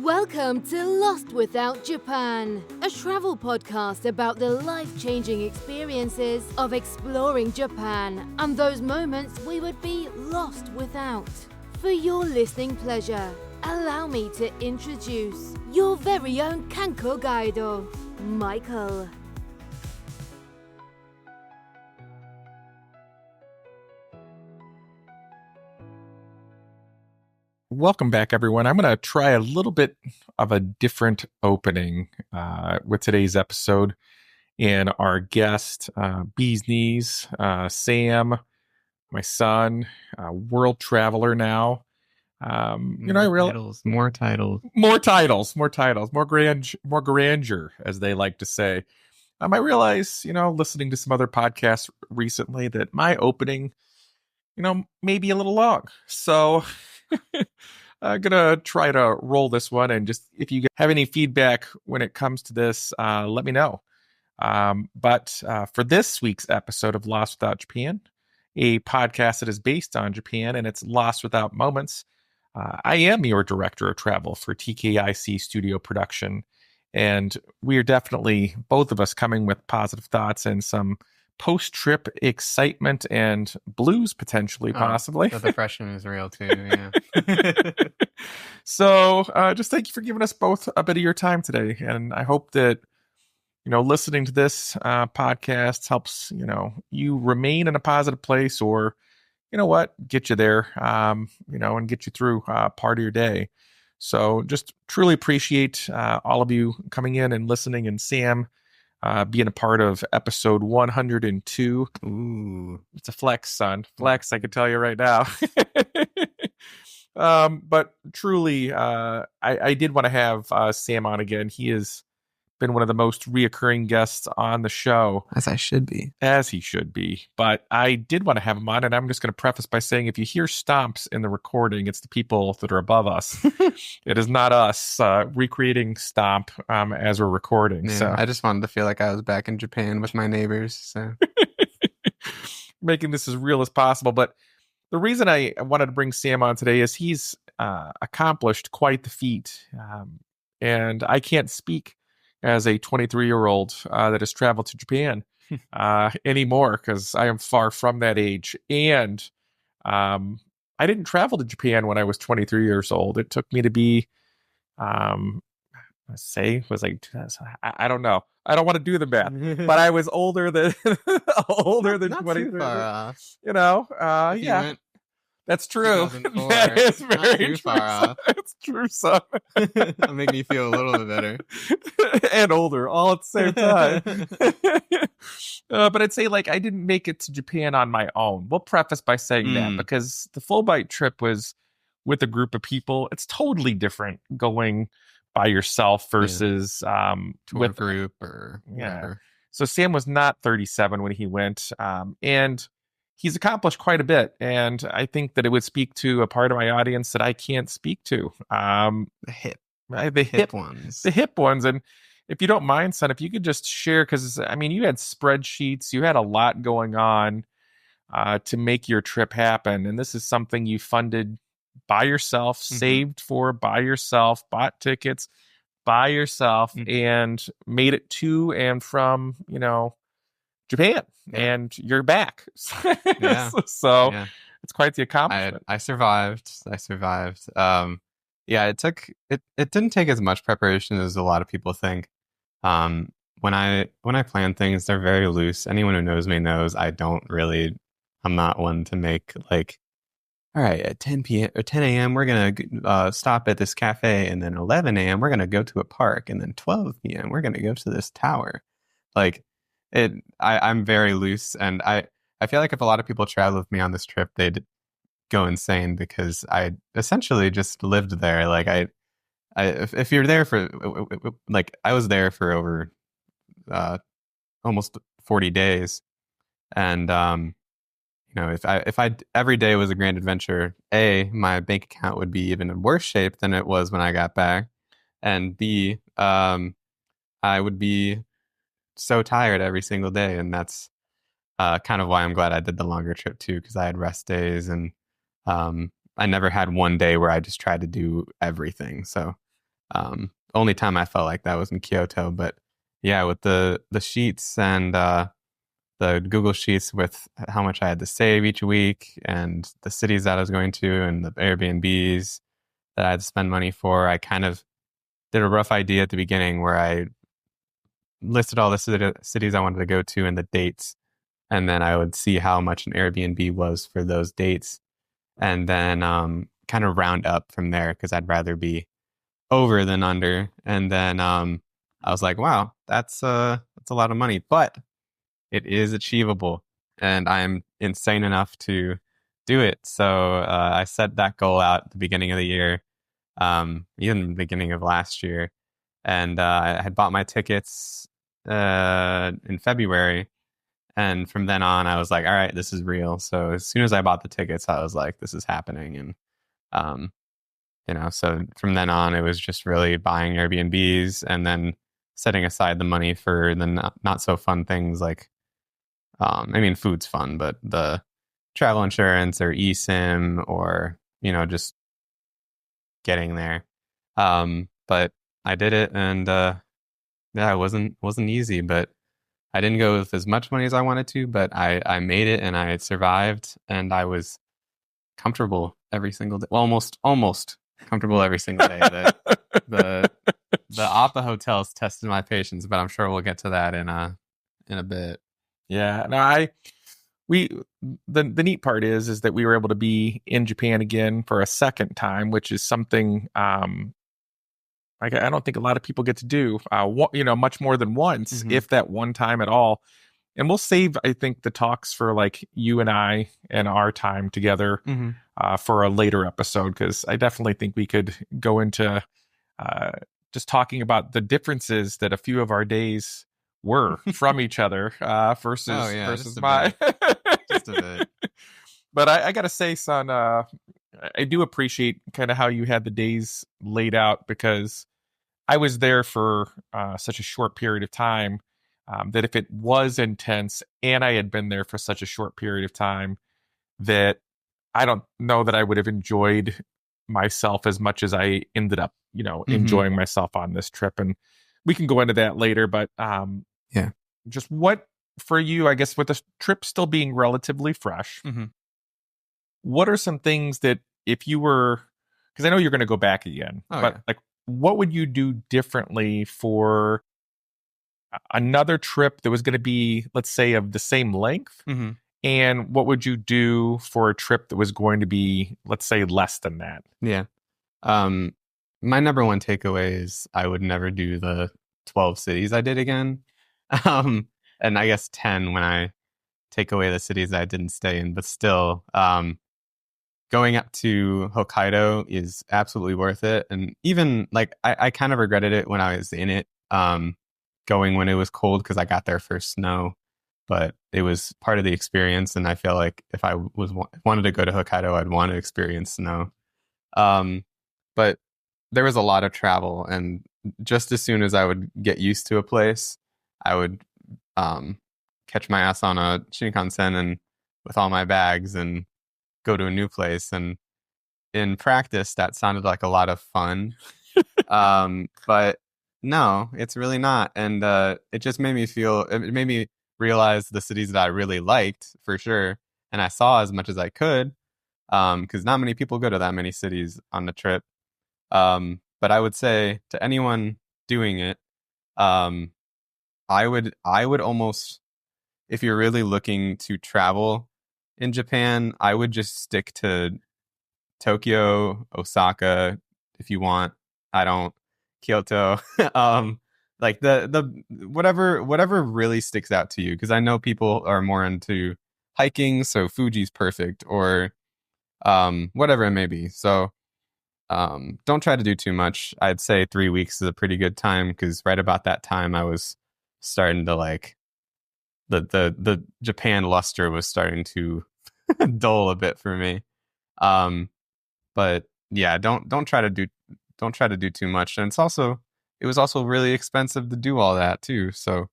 Welcome to Lost Without Japan, a travel podcast about the life-changing experiences of exploring Japan and those moments we would be lost without. For your listening pleasure, allow me to introduce your very own Kanko Gaido, Michael. Welcome back, everyone. I'm going to try a little bit of a different opening with today's episode. And our guest, Bee's Knees, Sam, my son, world traveler now. More titles, more grandeur, as they like to say. I realize, listening to some other podcasts recently that my opening, may be a little long. So I'm going to try to roll this one. And just if you have any feedback when it comes to this, let me know. But for this week's episode of Lost Without Japan, a podcast that is based on Japan and it's Lost Without Moments, I am your director of travel for TKIC Studio Production. And we are definitely, both of us, coming with positive thoughts and some post-trip excitement and blues, potentially, possibly. The depression is real too, yeah. So just thank you for giving us both a bit of your time today. And I hope that, listening to this podcast helps, you remain in a positive place or, get you there, and get you through part of your day. So just truly appreciate all of you coming in and listening, and Sam being a part of episode 102. Ooh, it's a flex, son. Flex, I can tell you right now. But truly, I did want to have Sam on again. He has been one of the most reoccurring guests on the show. as he should be. But I did want to have him on, and I'm just going to preface by saying if you hear stomps in the recording, it's the people that are above us. It is not us recreating stomp as we're recording. Yeah, so I just wanted to feel like I was back in Japan with my neighbors. So making this as real as possible. But the reason I wanted to bring Sam on today is he's accomplished quite the feat. And I can't speak as a 23-year-old that has traveled to Japan anymore, because I am far from that age. And I didn't travel to Japan when I was 23 years old. It took me to be, I don't know. I don't want to do the math, but I was older than not 23. too far off. Yeah. Went That's true. 2004. That is Not very too true. far off. It's true, son. That'll make me feel a little bit better. And older, all at the same time. But I'd say, I didn't make it to Japan on my own. We'll preface by saying that, because the Fulbright trip was with a group of people. It's totally different going by yourself versus With a group or whatever. So Sam was not 37 when he went, and he's accomplished quite a bit. And I think that it would speak to a part of my audience that I can't speak to. The hip ones. The hip ones. And if you don't mind, son, if you could just share, because you had spreadsheets, you had a lot going on to make your trip happen. And this is something you funded by yourself, saved for by yourself, bought tickets by yourself, and made it to and from, Japan. Yeah. And you're back. Yeah. So it's quite the accomplishment. I survived. It didn't take as much preparation as a lot of people think. When I plan things, they're very loose. Anyone who knows me knows I'm not one to make all right, at 10 p.m. or 10 a.m. we're gonna stop at this cafe, and then 11 a.m. we're gonna go to a park, and then 12 p.m. we're gonna go to this tower. I'm very loose, and I feel like if a lot of people travel with me on this trip, they'd go insane, because I essentially just lived there. If you're there for I was there for over almost 40 days, and if I every day was a grand adventure, my bank account would be even in worse shape than it was when I got back, and B, I would be so tired every single day. And that's kind of why I'm glad I did the longer trip too, because I had rest days, and I never had one day where I just tried to do everything. So Only time I felt like that was in Kyoto. But yeah, with the sheets and the Google Sheets with how much I had to save each week and the cities that I was going to and the Airbnbs that I had to spend money for, I kind of did a rough idea at the beginning where I listed all the cities I wanted to go to and the dates. And then I would see how much an Airbnb was for those dates. And then kind of round up from there because I'd rather be over than under. And then I was like, wow, that's a lot of money. But it is achievable, and I'm insane enough to do it. So I set that goal out at the beginning of the year, even the beginning of last year, and I had bought my tickets in February, and from then on, I was like, all right, this is real. So as soon as I bought the tickets, I was like, this is happening, and so from then on, it was just really buying Airbnbs and then setting aside the money for the not so fun things like. Food's fun, but the travel insurance or eSIM or, just getting there. But I did it, and it wasn't easy, but I didn't go with as much money as I wanted to, but I made it and I survived, and I was comfortable every single day. Well, almost comfortable every single day. The Appa hotels tested my patience, but I'm sure we'll get to that in a bit. Yeah, no, the neat part is that we were able to be in Japan again for a second time, which is something I don't think a lot of people get to do, much more than once, if that one time at all. And we'll save, I think, the talks for like you and I and our time together for a later episode, because I definitely think we could go into just talking about the differences that a few of our days were from each other versus my just a bit. But I gotta say, son, I do appreciate kind of how you had the days laid out, because I was there for such a short period of time that if it was intense and I had been there for such a short period of time, that I don't know that I would have enjoyed myself as much as I ended up, enjoying myself on this trip. And we can go into that later, but just what for you, I guess, with the trip still being relatively fresh, what are some things that if you were, because I know you're going to go back again, like what would you do differently for another trip that was going to be, let's say, of the same length? And what would you do for a trip that was going to be, let's say, less than that? Yeah. My number one takeaway is I would never do the 12 cities I did again. And I guess 10 when I take away the cities I didn't stay in, but still, going up to Hokkaido is absolutely worth it. And even like, I kind of regretted it when I was in it, going when it was cold, because I got there for snow, but it was part of the experience. And I feel like if I wanted to go to Hokkaido, I'd want to experience snow. But there was a lot of travel, and just as soon as I would get used to a place, I would catch my ass on a Shinkansen and with all my bags and go to a new place. And in practice, that sounded like a lot of fun. But no, it's really not. And it just made me realize the cities that I really liked, for sure. And I saw as much as I could, because not many people go to that many cities on the trip. But I would say to anyone doing it, I would almost, if you're really looking to travel in Japan, I would just stick to Tokyo, Osaka, if you want. I don't, Kyoto, like the whatever really sticks out to you, because I know people are more into hiking, so Fuji's perfect, or whatever it may be. So don't try to do too much. I'd say 3 weeks is a pretty good time, because right about that time I was starting to like the Japan luster was starting to dull a bit for me. But yeah, don't try to do too much. And it was also really expensive to do all that too. So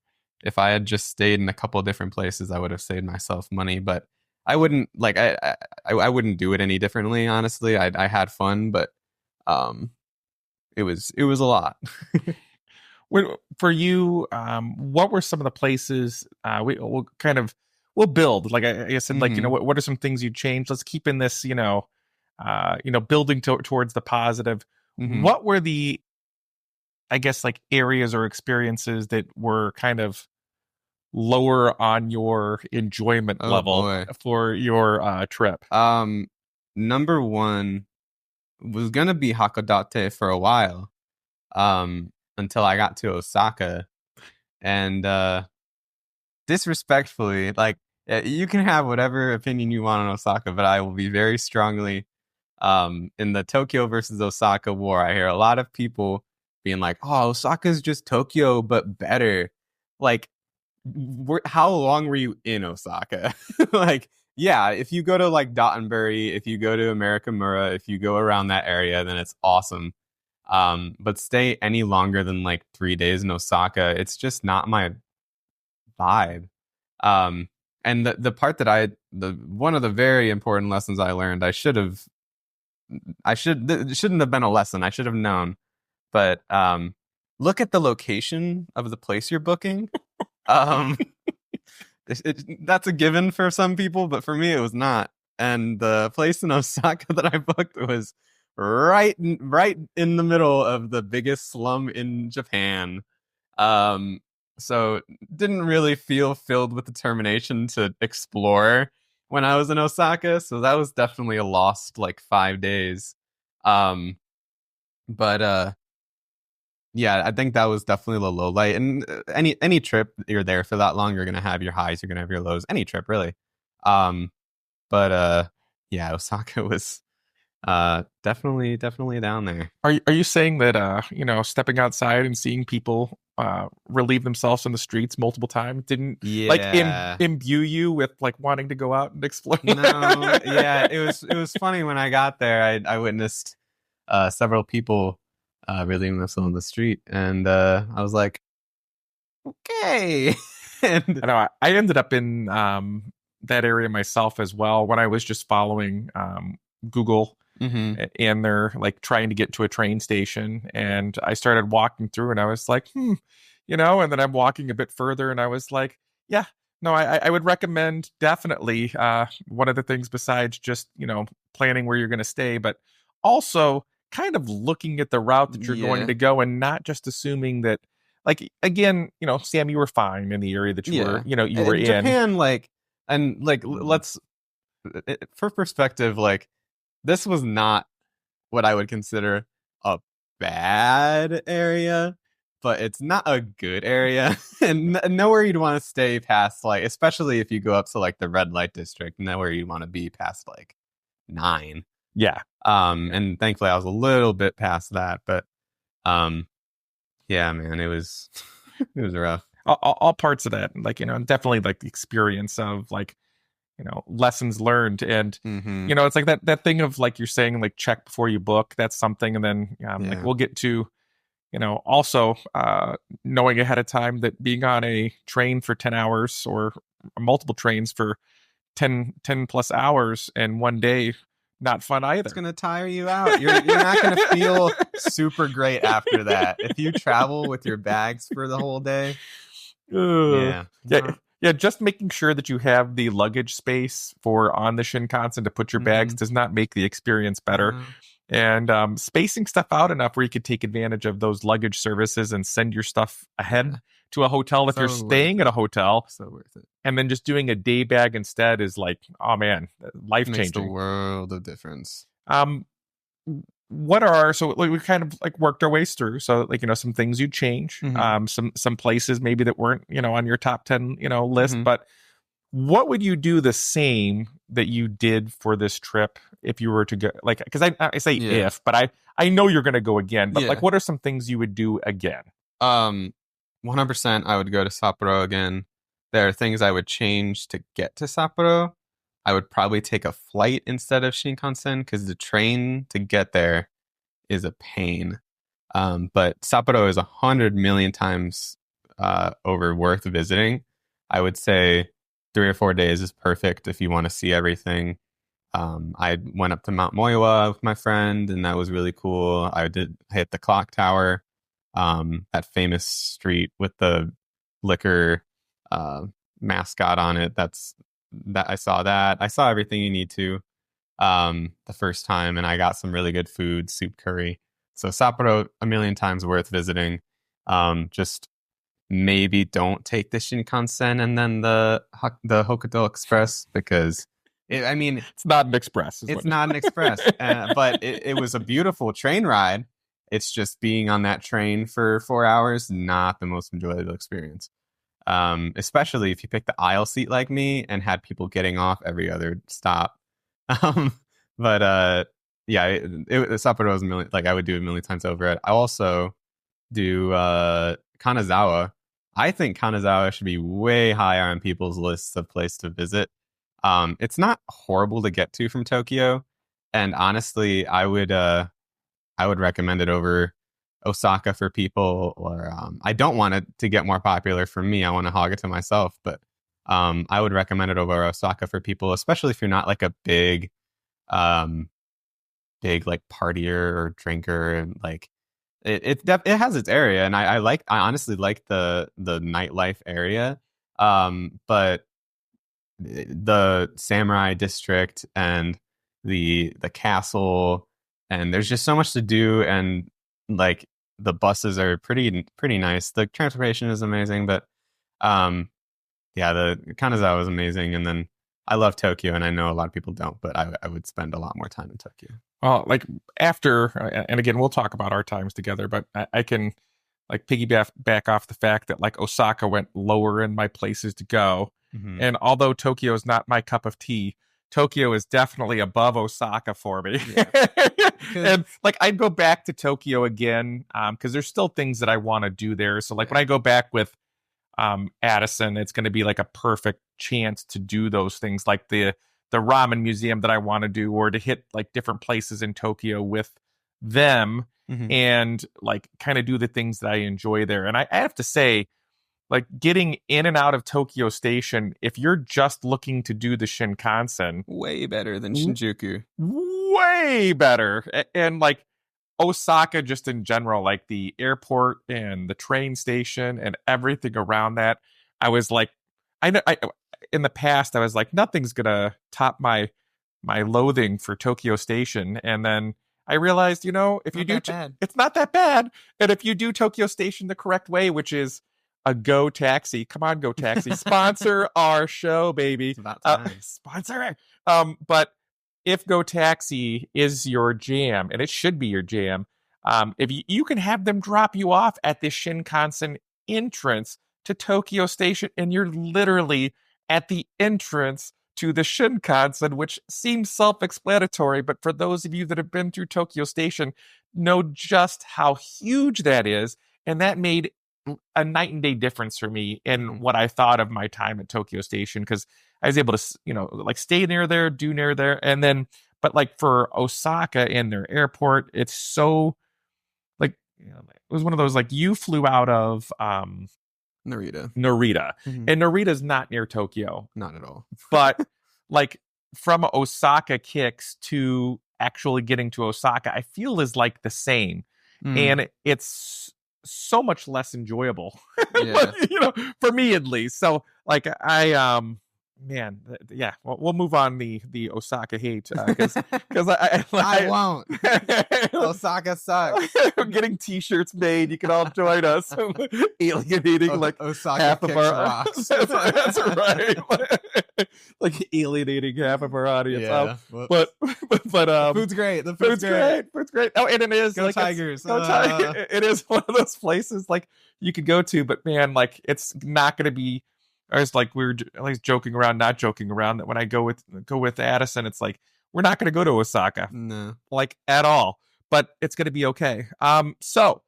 if I had just stayed in a couple of different places, I would have saved myself money. But I wouldn't like I wouldn't do it any differently. Honestly, I had fun, but it was a lot. For you, what were some of the places we'll build, like I said, like, what are some things you changed? Let's keep in this, building towards the positive. What were the, I guess, like areas or experiences that were kind of lower on your enjoyment level for your trip? Number one was gonna be Hakodate for a while, until I got to Osaka, and disrespectfully, like, you can have whatever opinion you want on Osaka, but I will be very strongly in the Tokyo versus Osaka war. I hear a lot of people being like, "Oh, Osaka's just Tokyo but better." Like, how long were you in Osaka? Like, yeah, if you go to like Dotonbori, if you go to Amerikamura, if you go around that area, then it's awesome. But stay any longer than like 3 days in Osaka, it's just not my vibe. And the part that one of the very important lessons I learned, it shouldn't have been a lesson. I should have known. But look at the location of the place you're booking. That's a given for some people, but for me it was not. And the place in Osaka that I booked was right in the middle of the biggest slum in Japan. So didn't really feel filled with determination to explore when I was in Osaka. So that was definitely a lost like 5 days. But yeah, I think that was definitely the low light. And any trip you're there for that long, you're gonna have your highs, you're gonna have your lows. Any trip, really. But yeah, Osaka was definitely down there. Are you saying that stepping outside and seeing people relieve themselves in the streets multiple times didn't like imbue you with like wanting to go out and explore? No, yeah, it was funny when I got there. I witnessed several people relieving themselves in the street, and I was like, okay. And I know I ended up in that area myself as well when I was just following Google. And they're like trying to get to a train station, and I started walking through, and I was like, and then I'm walking a bit further, and I was like, yeah, no, I would recommend definitely one of the things besides just planning where you're going to stay, but also kind of looking at the route that you're going to go, and not just assuming that, like, again, Sam, you were fine in the area that you were in Japan, let's, for perspective, like, this was not what I would consider a bad area, but it's not a good area. And nowhere you'd want to stay past, like, especially if you go up to like the red light district, nowhere you'd want to be past like 9. Yeah. And thankfully I was a little bit past that, but yeah, man, it was it was rough. All parts of that, like, definitely like the experience of like, lessons learned. And, it's like that thing of like you're saying, like, check before you book. That's something. And then like we'll get to, also knowing ahead of time that being on a train for 10 hours or multiple trains for 10 plus hours and one day, not fun either. It's going to tire you out. You're not going to feel super great after that. If you travel with your bags for the whole day. Yeah, just making sure that you have the luggage space for on the Shinkansen to put your bags does not make the experience better. And spacing stuff out enough where you could take advantage of those luggage services and send your stuff ahead to a hotel if you're staying at a hotel. So worth it. And then just doing a day bag instead is like, oh man, life changing. Makes the world of difference. So like, we kind of like worked our ways through. So like, some things you'd change, some places maybe that weren't, on your top 10, list, but what would you do the same that you did for this trip if you were to go, like, cause I say if, but I know you're going to go again, but like, what are some things you would do again? 100% I would go to Sapporo again. There are things I would change to get to Sapporo. I would probably take a flight instead of Shinkansen because the train to get there is a pain. But Sapporo is 100 million times over worth visiting. I would say 3 or 4 days is perfect if you want to see everything. I went up to Mount Moiwa with my friend, and that was really cool. I hit the clock tower, that famous street with the liquor mascot on it. I saw that. I saw everything you need to the first time, and I got some really good food, soup curry. So Sapporo, a million times worth visiting. Just maybe don't take the Shinkansen and then the Hokuto Express, because it's not an express. It's not an express, but it was a beautiful train ride. It's just being on that train for 4 hours, not the most enjoyable experience. Especially if you picked the aisle seat like me and had people getting off every other stop. But yeah, Sapporo was I would do a million times over it. I also do Kanazawa. I think Kanazawa should be way higher on people's lists of place to visit. It's not horrible to get to from Tokyo, and honestly, I would recommend it over Osaka for people. Or I don't want it to get more popular for me. I want to hog it to myself, but I would recommend it over Osaka for people, especially if you're not like a big like partier or drinker, and like it has its area, and I honestly like the nightlife area, but the samurai district and the castle, and there's just so much to do, and like the buses are pretty nice. The transportation is amazing, but yeah, the Kanazawa was amazing. And then I love Tokyo, and I know a lot of people don't, but I would spend a lot more time in Tokyo. Well, like after, and again, we'll talk about our times together, but I can like piggyback back off the fact that like Osaka went lower in my places to go. Mm-hmm. And although Tokyo is not my cup of tea, Tokyo is definitely above Osaka for me. Yeah. And like I'd go back to Tokyo again because there's still things that I want to do there. So like when I go back with Addison, it's going to be like a perfect chance to do those things, like the ramen museum that I want to do, or to hit like different places in Tokyo with them. Mm-hmm. And like kind of do the things that I enjoy there. And I have to say, like getting in and out of Tokyo Station, if you're just looking to do the Shinkansen, way better than Shinjuku. Way better. And like Osaka just in general, like the airport and the train station and everything around that, I was like, I in the past I was like, nothing's gonna top my loathing for Tokyo Station. And then I realized, if you do, it's not that bad. And if you do Tokyo Station the correct way, which is a Go Taxi, come on, Go Taxi, sponsor our show, baby. It's about time. Sponsor it. But if Go Taxi is your jam, and it should be your jam, if you can have them drop you off at the Shinkansen entrance to Tokyo Station, and you're literally at the entrance to the Shinkansen, which seems self-explanatory, but for those of you that have been through Tokyo Station, know just how huge that is, and that made a night and day difference for me in what I thought of my time at Tokyo Station, because I was able to, like stay near there, do near there, and then, but like for Osaka and their airport, it's so like, it was one of those like you flew out of Narita, mm-hmm. And Narita's not near Tokyo, not at all. But like from Osaka Kicks to actually getting to Osaka, I feel is like the same, and it's so much less enjoyable, for me at least. So like we'll move on the Osaka hate because I won't. Osaka sucks. We're getting t-shirts made. You can all join us. Alienating like Osaka half of our rocks. That's right. Like alienating half of our audience. Yeah, but food's great. The food's great. Oh, and it is Go like Tigers. Go Tigers. It is one of those places like you could go to, but man, like it's not going to be. I was like, we were at least joking around, not joking around, that when I go with Addison, it's like we're not going to go to Osaka, no, like at all. But it's going to be okay. So,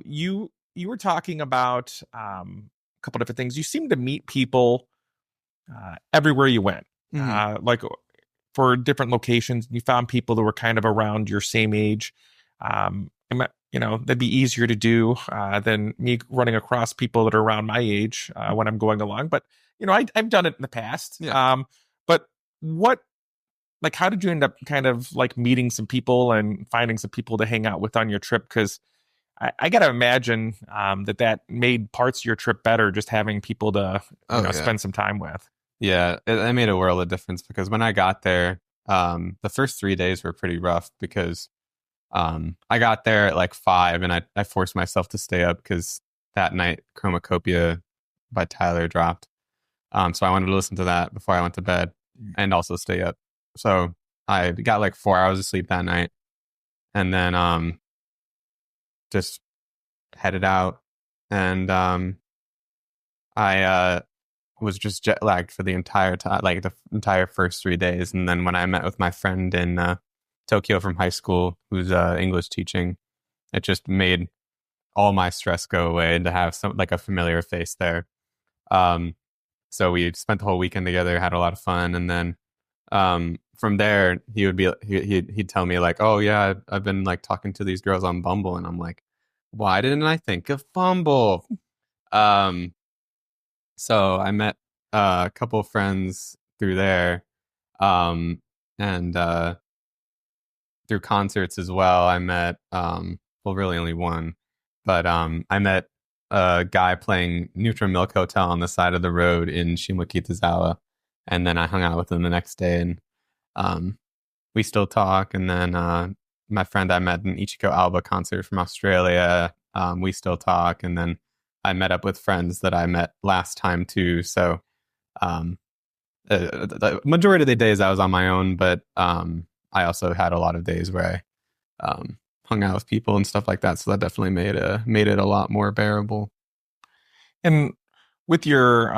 you were talking about a couple different things. You seem to meet people everywhere you went, like for different locations. You found people that were kind of around your same age. That'd be easier to do than me running across people that are around my age when I'm going along. But I've done it in the past. Yeah. But what like, how did you end up kind of like meeting some people and finding some people to hang out with on your trip? Because I got to imagine that made parts of your trip better, just having people to spend some time with. Yeah, it made a world of difference because when I got there, the first 3 days were pretty rough because I got there at like 5 and I forced myself to stay up because that night Chromacopia by Tyler dropped. So I wanted to listen to that before I went to bed and also stay up. So I got like 4 hours of sleep that night and then just headed out and I was just jet lagged for the entire time, like the entire first 3 days. And then when I met with my friend in Tokyo from high school, who's English teaching, it just made all my stress go away and to have some like a familiar face there. So we spent the whole weekend together, had a lot of fun, and then from there he'd tell me like, oh yeah, I've been like talking to these girls on Bumble, and I'm like, why didn't I think of Bumble? So I met a couple of friends through there, and through concerts as well. I met, well, really only one, but I met a guy playing Neutral Milk Hotel on the side of the road in Shimokitazawa, and then I hung out with him the next day, and we still talk. And then my friend I met in Ichiko Alba concert from Australia, we still talk, and then I met up with friends that I met last time too. So the majority of the days I was on my own, but I also had a lot of days where I hung out with people and stuff like that. So that definitely made it a lot more bearable. And with your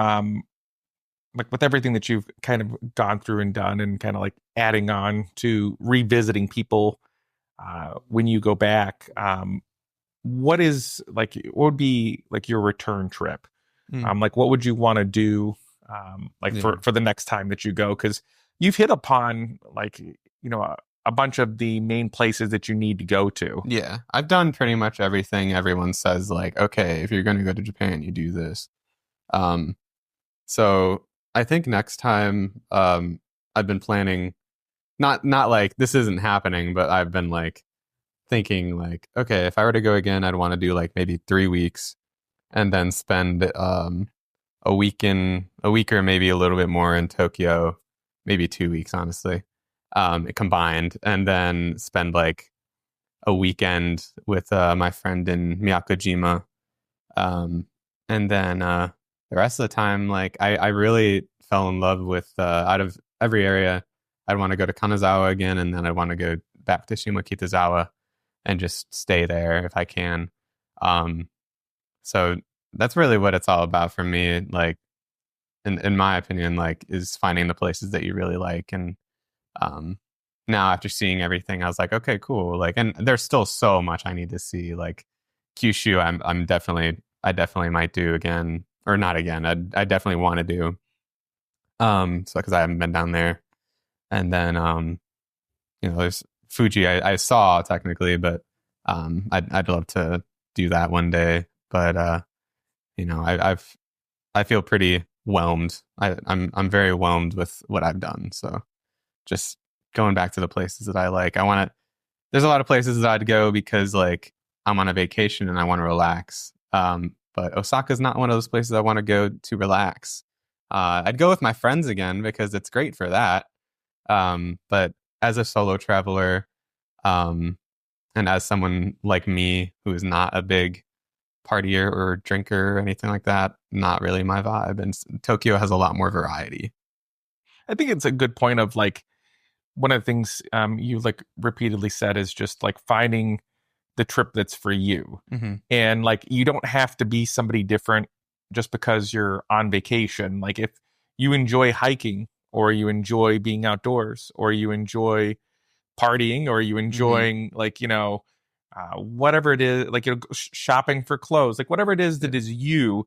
like with everything that you've kind of gone through and done, and kind of like adding on to revisiting people when you go back, what would be like your return trip? Like what would you want to do for the next time that you go? Because you've hit upon like, a bunch of the main places that you need to go to. Yeah, I've done pretty much everything everyone says, like, okay, if you're going to go to Japan, you do this. So I think next time, I've been planning, not like this isn't happening, but I've been like thinking like, okay, if I were to go again, I'd want to do like maybe 3 weeks and then spend a week or maybe a little bit more in Tokyo, maybe 2 weeks, honestly, combined, and then spend like a weekend with my friend in Miyakojima. And then the rest of the time, like I really fell in love with out of every area, I'd want to go to Kanazawa again, and then I'd want to go back to Shimokitazawa and just stay there if I can. So that's really what it's all about for me. Like, in my opinion, like, is finding the places that you really like. And now after seeing everything, I was like, okay, cool. Like, and there's still so much I need to see. Like Kyushu, I definitely might do again, or not again. I definitely want to do. So because I haven't been down there, and then there's Fuji. I saw technically, but I'd love to do that one day. But I feel pretty whelmed. I'm very whelmed with what I've done. So just going back to the places that I like. There's a lot of places that I'd go because like I'm on a vacation and I want to relax. But Osaka's not one of those places I want to go to relax. I'd go with my friends again because it's great for that. But as a solo traveler, and as someone like me who is not a big partier or drinker or anything like that, not really my vibe. And Tokyo has a lot more variety. I think it's a good point of like, one of the things you like repeatedly said is just like finding the trip that's for you. Mm-hmm. And like, you don't have to be somebody different just because you're on vacation. Like if you enjoy hiking, or you enjoy being outdoors, or you enjoy partying, or you enjoying like, whatever it is, like, shopping for clothes, like whatever it is that is you're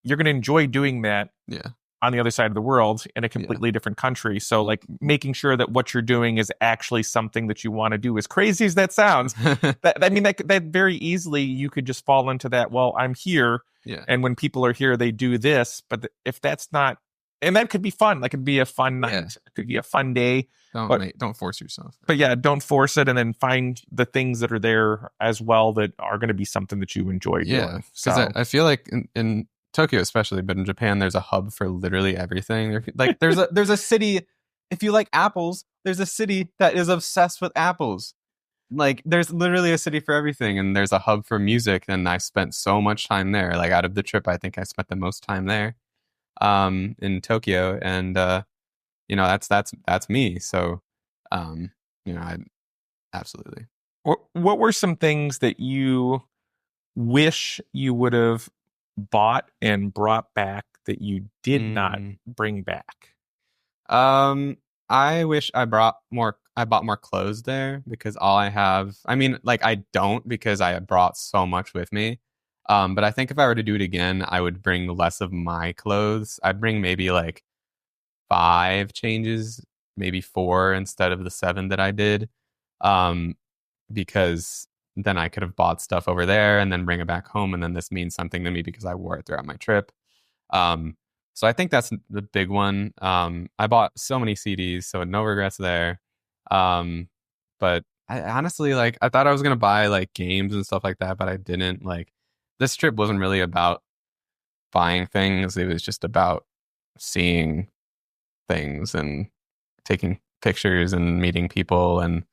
going to enjoy doing that. Yeah. On the other side of the world in a completely different country. So like making sure that what you're doing is actually something that you want to do, as crazy as that sounds, that very easily you could just fall into that. Well, I'm here. Yeah. And when people are here, they do this. But if that's not and that could be fun. That could be a fun night. Yeah. It could be a fun day. Don't force yourself. But yeah, don't force it, and then find the things that are there as well that are going to be something that you enjoy doing. Because I feel like in Tokyo especially, but in Japan, there's a hub for literally everything. Like there's a city. If you like apples, there's a city that is obsessed with apples. Like there's literally a city for everything, and there's a hub for music. And I spent so much time there. Like out of the trip, I think I spent the most time there, in Tokyo, and that's me. So, I absolutely. What were some things that you wish you would have bought and brought back that you did not bring back? I wish I bought more clothes there, because all I have, I don't, because I brought so much with me. But I think if I were to do it again, I would bring less of my clothes. I'd bring maybe like 5 changes, maybe 4 instead of the 7 that I did. Because then I could have bought stuff over there and then bring it back home. And then this means something to me because I wore it throughout my trip. So I think that's the big one. I bought so many CDs, so no regrets there. But I honestly, I thought I was going to buy like games and stuff like that, but I didn't. Like, this trip wasn't really about buying things. It was just about seeing things and taking pictures and meeting people and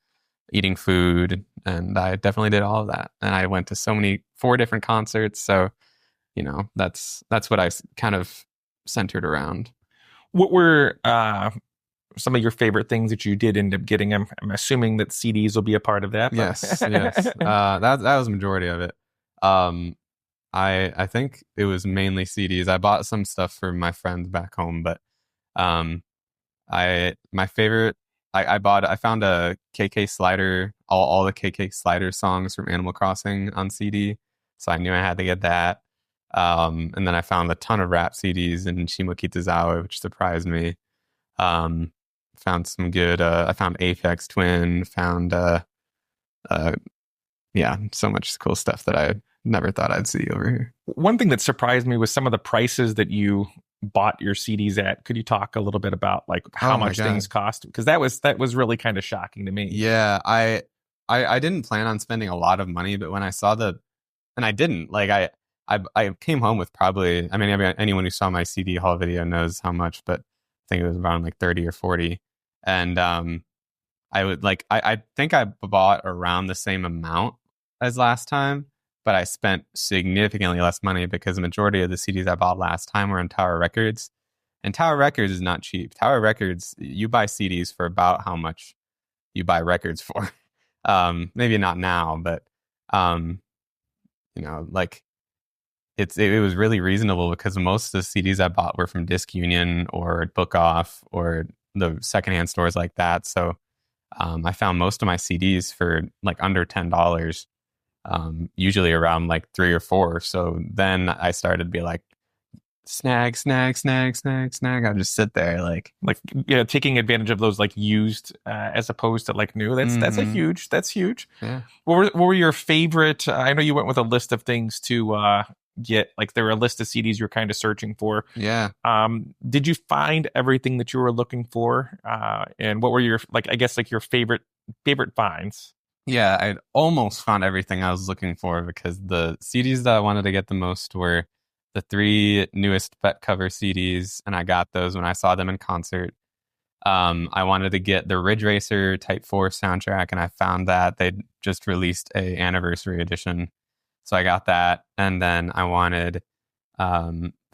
eating food. And I definitely did all of that. And I went to 4 different concerts. So, that's what I kind of centered around. What were some of your favorite things that you did end up getting? I'm assuming that CDs will be a part of that. Yes. That was the majority of it. I think it was mainly CDs. I bought some stuff for my friends back home, but my favorite, I found a KK Slider, all the KK Slider songs from Animal Crossing on CD, so I knew I had to get that. And then I found a ton of rap CDs in Shimokitazawa, which surprised me. Found some good, I found Aphex Twin, found, so much cool stuff that I never thought I'd see over here. One thing that surprised me was some of the prices that you bought your CDs at. Could you talk a little bit about how much things cost? Because that was really kind of shocking to me. Yeah, I didn't plan on spending a lot of money, but when I saw and I didn't, I came home with probably, anyone who saw my CD haul video knows how much, but I think it was around like 30 or 40. And I think I bought around the same amount as last time, but I spent significantly less money because the majority of the CDs I bought last time were on Tower Records. And Tower Records is not cheap. Tower Records, you buy CDs for about how much you buy records for. Maybe not now, but it was really reasonable because most of the CDs I bought were from Disc Union or Book Off or the secondhand stores like that. So I found most of my CDs for under $10, usually around 3 or 4. So then I started to be like, snag. I'll just sit there taking advantage of those used as opposed to new. That's huge. Yeah. What were your favorite? I know you went with a list of things to get, there were a list of CDs you're kind of searching for. Yeah. Did you find everything that you were looking for? And what were your your favorite finds? Yeah, I almost found everything I was looking for because the CDs that I wanted to get the most were the 3 newest Fett cover CDs, and I got those when I saw them in concert. I wanted to get the Ridge Racer Type 4 soundtrack, and I found that they'd just released a anniversary edition. So I got that, and then I wanted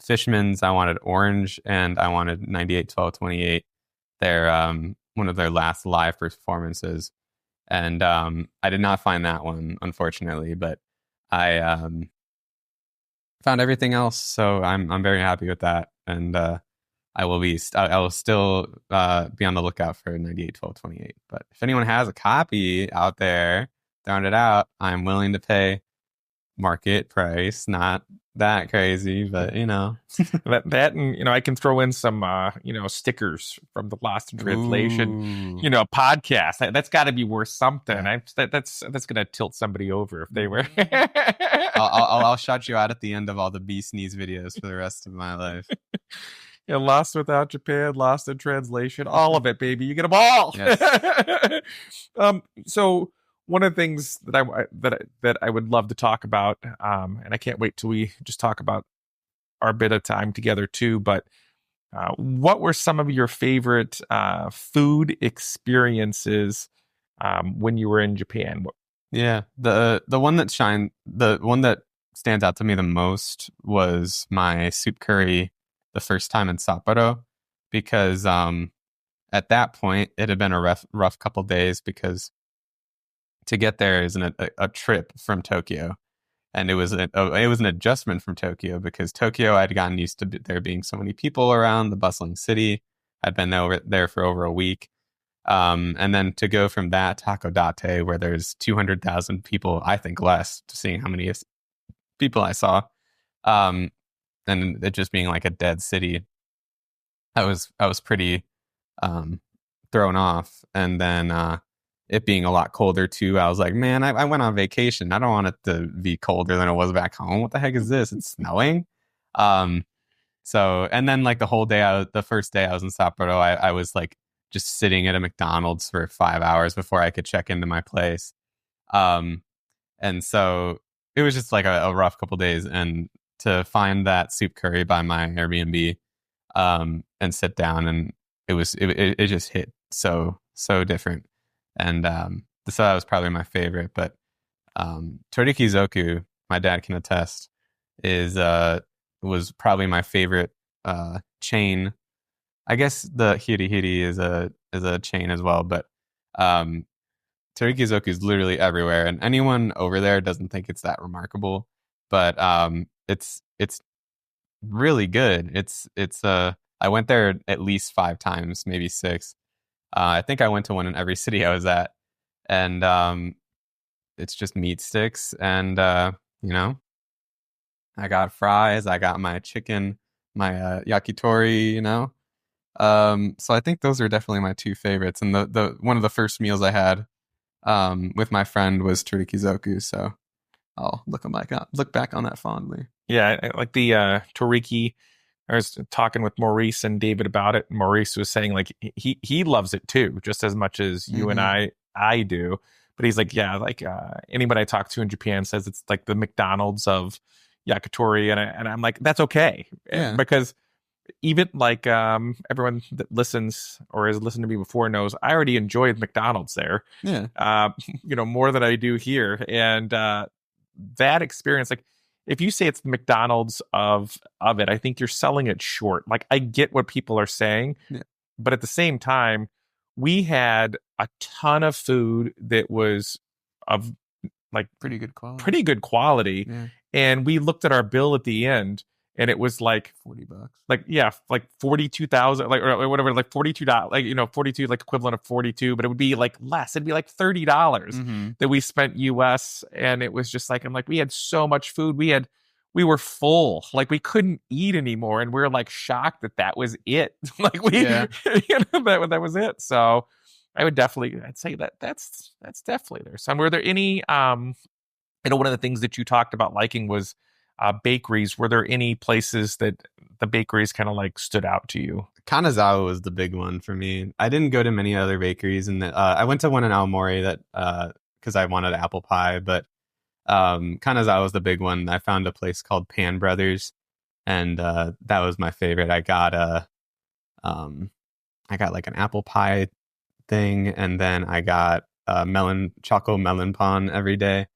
Fishman's, I wanted Orange, and I wanted 981228, their one of their last live performances. And I did not find that one, unfortunately, but I found everything else, so I'm very happy with that, and I will still be on the lookout for 981228. But if anyone has a copy out there, throwing it out, I'm willing to pay market price, not that crazy, but that and I can throw in some stickers from the Lost in Translation podcast. That's got to be worth something. Yeah. That's gonna tilt somebody over if they were. I'll shout you out at the end of all the Bee Sneeze videos for the rest of my life. Yeah, Lost Without Japan, Lost in Translation, all of it, baby. You get them all. Yes. So one of the things that I would love to talk about, and I can't wait till we just talk about our bit of time together too. But what were some of your favorite food experiences when you were in Japan? Yeah, the one that stands out to me the most was my soup curry the first time in Sapporo, because at that point it had been a rough couple days, because to get there is a trip from Tokyo, and it was an adjustment from Tokyo, because Tokyo I'd gotten used to there being so many people around, the bustling city. I'd been over there for over a week. And then to go from that to Hakodate, where there's 200,000 people, I think less, to seeing how many people I saw, and it just being like a dead city, I was pretty thrown off. And then it being a lot colder too, I was like, man, I went on vacation. I don't want it to be colder than it was back home. What the heck is this? It's snowing. So, and then like the whole day, the first day I was in Sapporo, I was like just sitting at a McDonald's for 5 hours before I could check into my place. And so it was just like a rough couple days, and to find that soup curry by my Airbnb, and sit down, and it just hit so different. And so that was probably my favorite. But Torikizoku, my dad can attest, was probably my favorite chain. I guess the Hiri is a chain as well, but Torikizoku is literally everywhere, and anyone over there doesn't think it's that remarkable, but it's really good. It's I went there at least 5 times, maybe 6. I think I went to one in every city I was at, and it's just meat sticks, and you know, I got fries, I got my chicken, my yakitori, you know. So I think those are definitely my 2 favorites. And the one of the first meals I had with my friend was Torikizoku, so I'll look back on that fondly. Yeah, I like the Toriki. I was talking with Maurice and David about it. Maurice was saying like he loves it too, just as much as you and I do. But he's like, yeah, like anybody I talk to in Japan says it's like the McDonald's of yakitori, and I'm like, that's okay, because even like everyone that listens or has listened to me before knows I already enjoyed McDonald's there, more than I do here. And that experience, like if you say it's the McDonald's of it, I think you're selling it short. Like I get what people are saying, but at the same time, we had a ton of food that was of like pretty good quality. Yeah. And we looked at our bill at the end, and it was like $40. Like 42,000, like or whatever, like $42, like 42, like equivalent of 42, but it would be like less. It'd be like $30 that we spent US, and it was just like, I'm like, we had so much food. We were full, like we couldn't eat anymore, and we were like shocked that was it. Like that was it. So I'd say that's definitely there. So were there any one of the things that you talked about liking was bakeries. Were there any places that the bakeries kind of like stood out to you? Kanazawa was the big one for me. I didn't go to many other bakeries, and I went to one in Aomori that because I wanted apple pie, but Kanazawa was the big one. I found a place called Pan Brothers, and that was my favorite. I got like an apple pie thing, and then I got choco melon pan every day.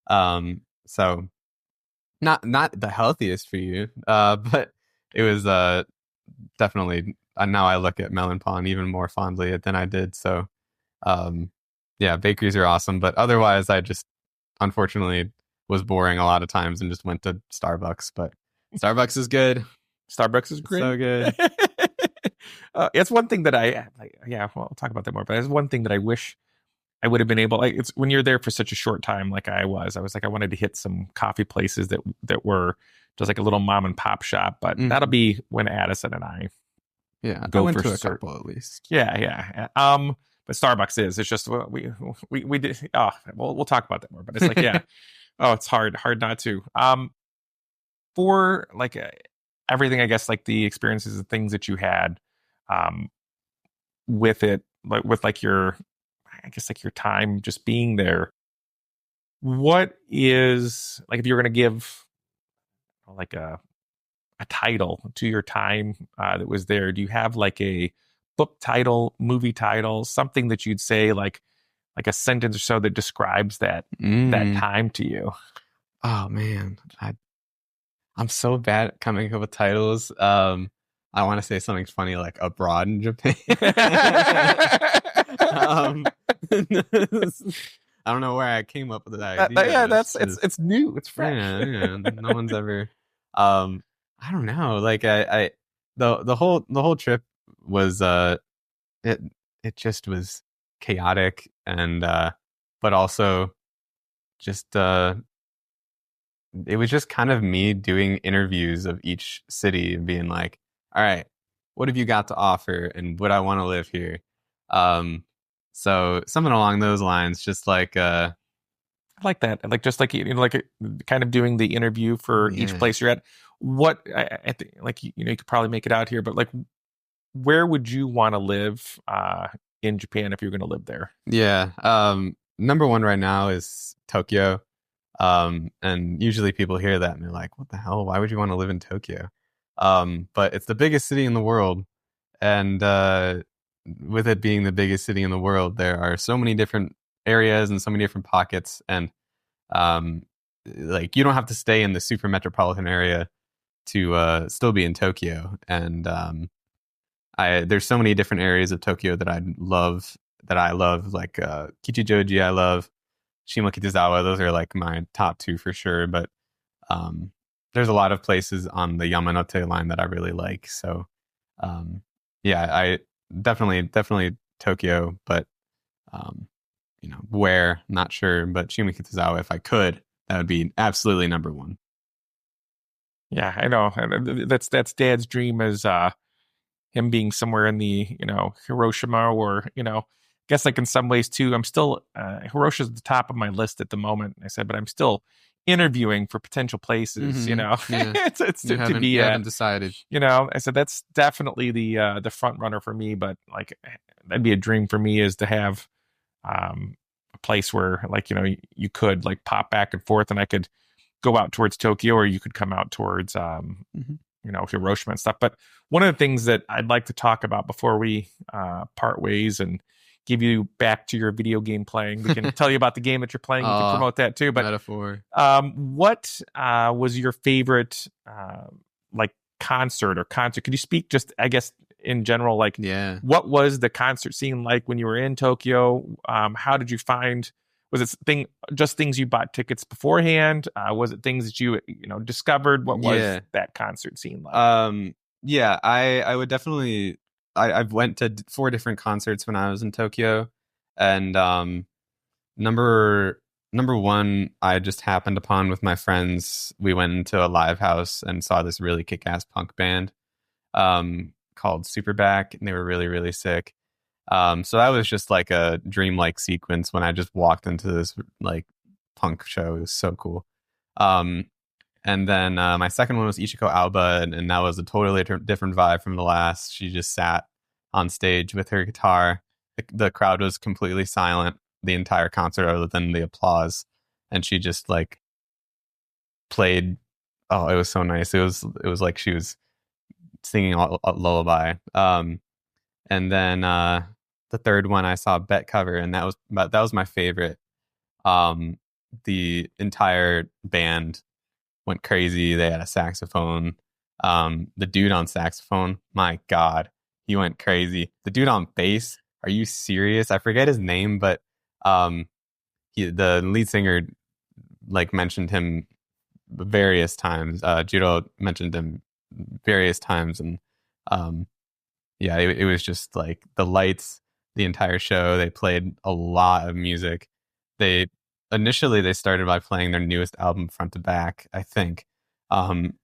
So not the healthiest for you, but it was definitely. Now I look at melon pan even more fondly than I did. So yeah, bakeries are awesome, but otherwise I just unfortunately was boring a lot of times and just went to Starbucks. But Starbucks is good. Starbucks is great. So good. It's one thing that we'll talk about that more, but it's one thing that I wish I would have been able, like, it's when you're there for such a short time, like I was like, I wanted to hit some coffee places that were just like a little mom and pop shop, but that'll be when Addison and I go went to a couple at least. Yeah. But Starbucks it's just, we did, we'll talk about that more, but it's like, yeah. Oh, it's hard not to. For like everything, I guess, like the experiences and things that you had um, with it, like with like your, I guess like your time just being there. What is like if you were going to give like a title to your time that was there? Do you have like a book title, movie title, something that you'd say like a sentence or so that describes that time to you? Oh man, I'm so bad at coming up with titles. I want to say something funny like abroad in Japan. I don't know where I came up with that idea. Yeah, it's new, it's fresh. Yeah, no one's ever. I don't know. Like the whole trip was it just was chaotic and but also just it was just kind of me doing interviews of each city and being like, all right, what have you got to offer and would I want to live here? So something along those lines, just like I like that. Like just like like kind of doing the interview for each place you're at. What I think, like you could probably make it out here, but like where would you want to live in Japan if you're going to live there? Yeah. Number one right now is Tokyo. And usually people hear that and they're like, what the hell? Why would you want to live in Tokyo? But it's the biggest city in the world. And with it being the biggest city in the world, there are so many different areas and so many different pockets. And like you don't have to stay in the super metropolitan area to still be in Tokyo. And there's so many different areas of Tokyo that I love, like Kichijoji, I love. Shimokitazawa, those are like my top two for sure. But there's a lot of places on the Yamanote line that I really like. So yeah, I definitely Tokyo, but where, not sure. But Shimokitazawa, if I could, that would be absolutely number one. Yeah, I know. That's Dad's dream is him being somewhere in the Hiroshima or I guess like in some ways too. I'm still Hiroshima's at the top of my list at the moment. I said, but I'm still interviewing for potential places. Yeah. it's to be. You haven't decided. I said that's definitely the front runner for me. But like that'd be a dream for me is to have a place where like you could like pop back and forth, and I could go out towards Tokyo, or you could come out towards Hiroshima and stuff. But one of the things that I'd like to talk about before we part ways and give you back to your video game playing, we can tell you about the game that you're playing. We can promote that too. But metaphor. What was your favorite like concert or concert? Could you speak just, I guess, in general, like what was the concert scene like when you were in Tokyo? How did you find? Was it just things you bought tickets beforehand? Was it things that you discovered? What was that concert scene like? I would definitely. I've went to 4 different concerts when I was in Tokyo, and number one I just happened upon with my friends. We went into a live house and saw this really kick-ass punk band called Superback, and they were really, really sick. So that was just like a dreamlike sequence when I just walked into this like punk show. It was so cool. And then my second one was Ichiko Aoba, and that was a totally different vibe from the last. She just sat on stage with her guitar. The crowd was completely silent the entire concert other than the applause. And she just like played. Oh, it was so nice. It was like she was singing a lullaby. And then the third one I saw Bet Cover, and that was my favorite. The entire band went crazy. They had a saxophone. The dude on saxophone, my God, he went crazy. The dude on bass, are you serious? I forget his name, but the lead singer like mentioned him various times. Jiro mentioned him various times, and it was just like the lights, the entire show. They played a lot of music. Initially, they started by playing their newest album front to back, I think.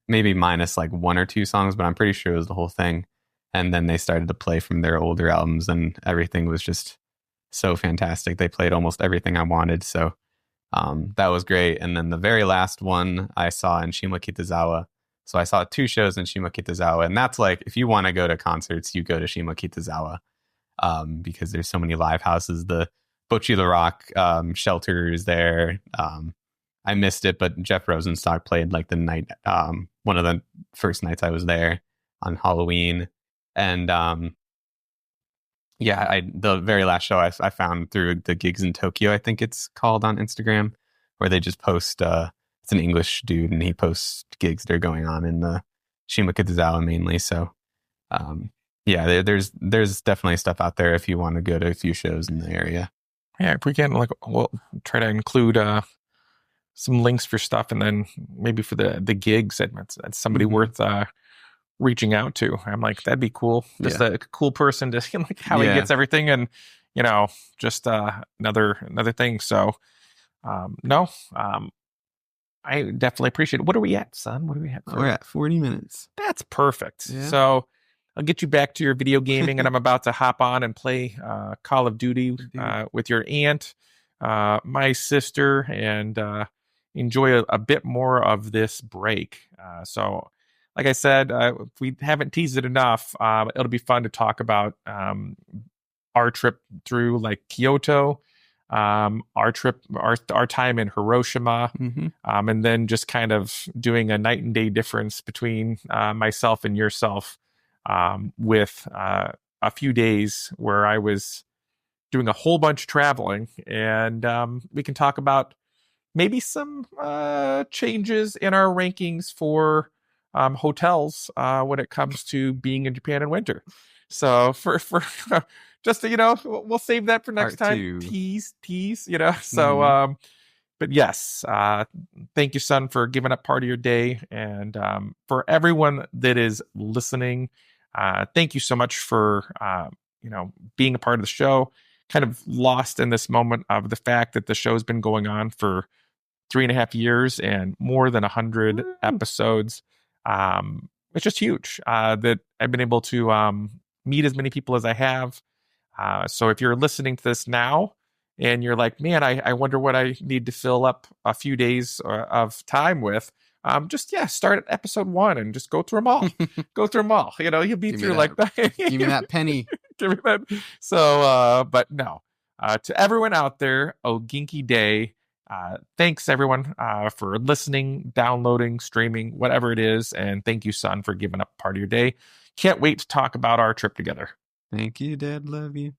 Maybe minus like 1 or 2 songs, but I'm pretty sure it was the whole thing. And then they started to play from their older albums, and everything was just so fantastic. They played almost everything I wanted, so that was great. And then the very last one I saw in Shimokitazawa, So I saw 2 shows in Shimokitazawa, and that's like, if you want to go to concerts, you go to Shimokitazawa, because there's so many live houses. The Bocchi the Rock shelter is there. I missed it, but Jeff Rosenstock played like the night, one of the first nights I was there on Halloween. And the very last show I found through the Gigs in Tokyo, I think it's called, on Instagram, where they just post, it's an English dude, and he posts gigs that are going on in the Shimokitazawa mainly. So there's definitely stuff out there if you want to go to a few shows in the area. Yeah, if we can, like, we'll try to include some links for stuff, and then maybe for the gigs, that's somebody worth reaching out to. I'm like, that'd be cool. Just a cool person to like how he gets everything, and just another thing. So I definitely appreciate it. What are we at, son? What are we at? We're at 40 minutes. That's perfect. Yeah. So I'll get you back to your video gaming, and I'm about to hop on and play Call of Duty with your aunt, my sister, and enjoy a bit more of this break. So, like I said, if we haven't teased it enough, it'll be fun to talk about our trip through like Kyoto, our time in Hiroshima, and then just kind of doing a night and day difference between myself and yourself, with a few days where I was doing a whole bunch of traveling, and we can talk about maybe some changes in our rankings for hotels when it comes to being in Japan in winter. So for just we'll save that for next Part time. 2. Tease. So but yes, thank you, son, for giving up part of your day, and for everyone that is listening, thank you so much for being a part of the show. Kind of lost in this moment of the fact that the show's been going on for 3.5 years and more than 100 episodes. It's just huge that I've been able to meet as many people as I have. So if you're listening to this now and you're like, man, I wonder what I need to fill up a few days of time with, start at episode 1 and just go through them all. Go through them all. You'll be through like that. Give me that penny. Give me that. So, but no, to everyone out there, Oginki Day. Thanks everyone for listening, downloading, streaming, whatever it is. And thank you, son, for giving up part of your day. Can't wait to talk about our trip together. Thank you, Dad. Love you.